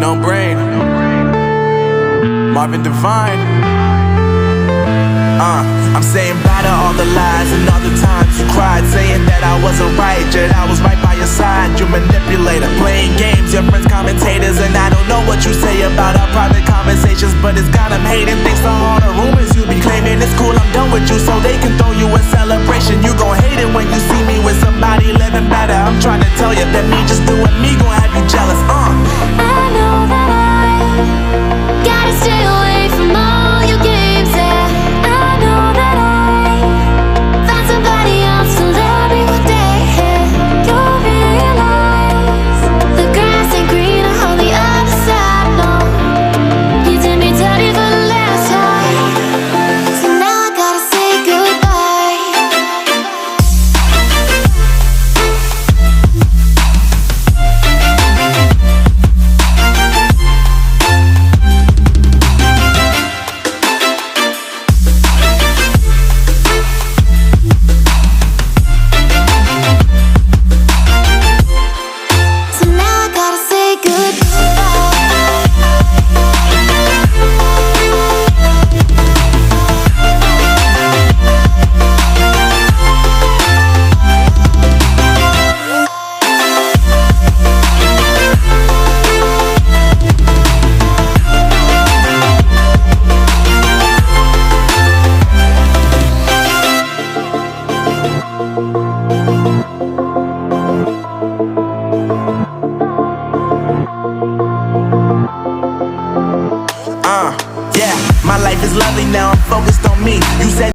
No brain, Marvin Divine. I'm saying bye to all the lies and all the times you cried, saying that I wasn't right, yet I was right by your side. You manipulator, playing games, your friends commentators, and I don't know what you say about our private conversations, but it's got them hating. Thanks to all the rumors you be claiming. It's cool, I'm done with you, so they can throw you a celebration. You gon' hate it when you see me with somebody living better. I'm trying to tell you that me just doing me gon' have you jealous. I know that I gotta stay away from all your games, yeah. I know that I found somebody else to love me one day, yeah. You'll realize the grass ain't greener on the other side, no. You did me dirty for the last time, so now I gotta say goodbye. So now I gotta say Yeah, my life is lovely now, I'm focused on me. You said